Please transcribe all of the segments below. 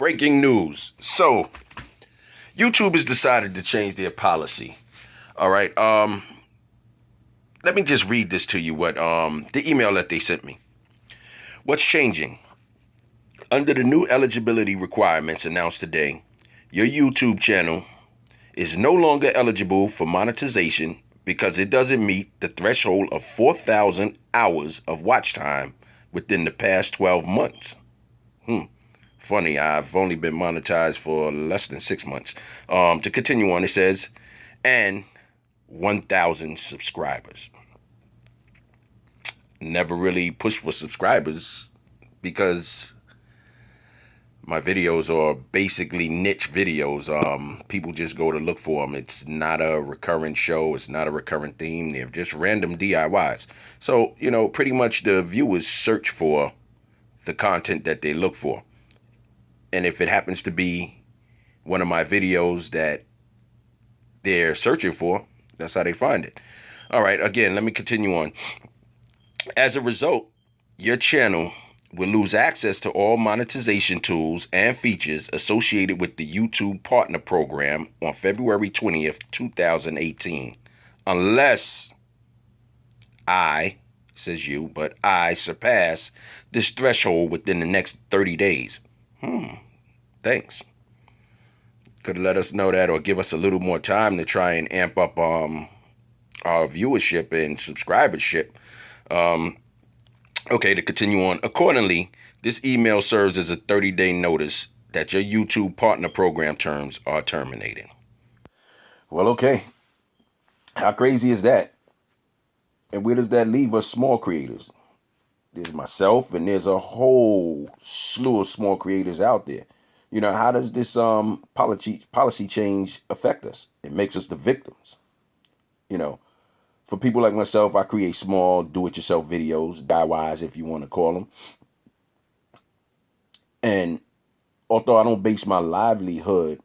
Breaking news. So, YouTube has decided to change their policy. All right. Let me just read this to you. What the email that they sent me. What's changing? Under the new eligibility requirements announced today, your YouTube channel is no longer eligible for monetization because it doesn't meet the threshold of 4,000 hours of watch time within the past 12 months. Funny, I've only been monetized for less than 6 months. To continue on, it says, and 1,000 subscribers. Never really pushed for subscribers because my videos are basically niche videos. People just go to look for them. It's not a recurrent show. It's not a recurrent theme. They're just random DIYs. So, pretty much the viewers search for the content that they look for. And if it happens to be one of my videos that they're searching for, that's how they find it. All right, again, let me continue on. As a result, your channel will lose access to all monetization tools and features associated with the YouTube Partner Program on February 20th, 2018, unless I surpass this threshold within the next 30 days. Thanks. Could have let us know that or give us a little more time to try and amp up our viewership and subscribership. Okay, to continue on. Accordingly, this email serves as a 30-day notice that your YouTube Partner Program terms are terminating. Well, okay. How crazy is that? And where does that leave us small creators? There's myself and there's a whole slew of small creators out there. How does this policy change affect us? It makes us the victims. For people like myself, I create small do-it-yourself videos, DIYs if you want to call them. And although I don't base my livelihood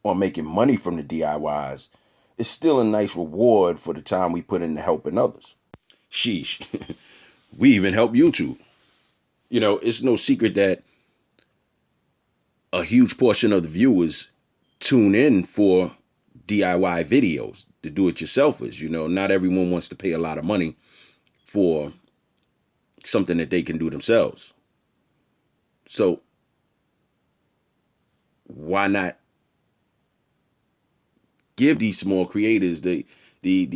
on making money from the DIYs, it's still a nice reward for the time we put into helping others. Sheesh. We even help YouTube. It's no secret that a huge portion of the viewers tune in for DIY videos, the do-it-yourselfers. Not everyone wants to pay a lot of money for something that they can do themselves. So why not give these small creators the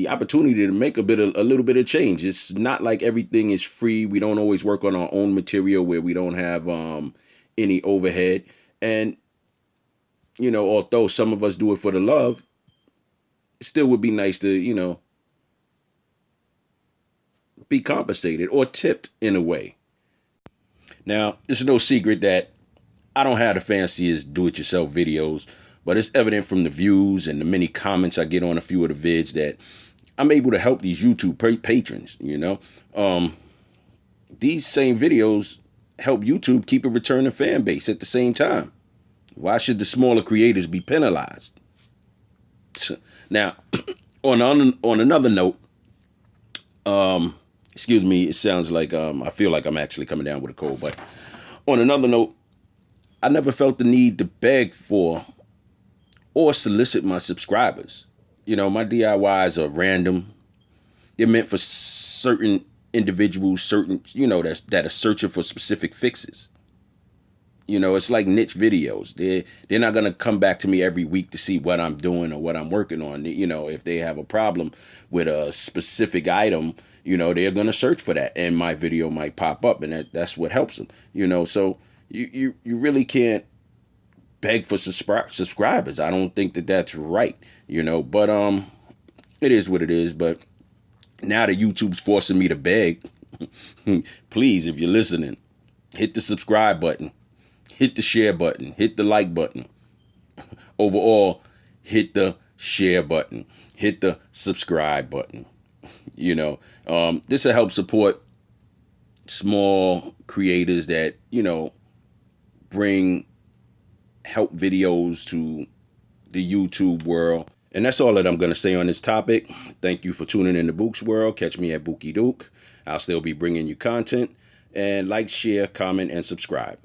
opportunity to make a little bit of change? It's not like everything is free. We don't always work on our own material where we don't have any overhead. And although some of us do it for the love, it still would be nice to, be compensated or tipped in a way. Now, it's no secret that I don't have the fanciest do-it-yourself videos, but it's evident from the views and the many comments I get on a few of the vids that I'm able to help these YouTube patrons, These same videos help YouTube keep a returning fan base at the same time. Why should the smaller creators be penalized? Now, on another note, excuse me, it sounds like I feel like I'm actually coming down with a cold, but on another note, I never felt the need to beg for or solicit my subscribers. My DIYs are random. They're meant for certain individuals, that are searching for specific fixes. It's like niche videos. They're not going to come back to me every week to see what I'm doing or what I'm working on. If they have a problem with a specific item, they're going to search for that, and my video might pop up, and that's what helps them. So you really can't beg for subscribers. I don't think that that's right. But it is what it is. But now that YouTube's forcing me to beg, please, if you're listening, hit the subscribe button, hit the share button, hit the like button. Overall, hit the share button, hit the subscribe button. This will help support small creators that, bring help videos to the YouTube world. And that's all that I'm going to say on this topic. Thank you for tuning in to Buke's World. Catch me at Buke Duke. I'll still be bringing you content. And like, share, comment, and subscribe.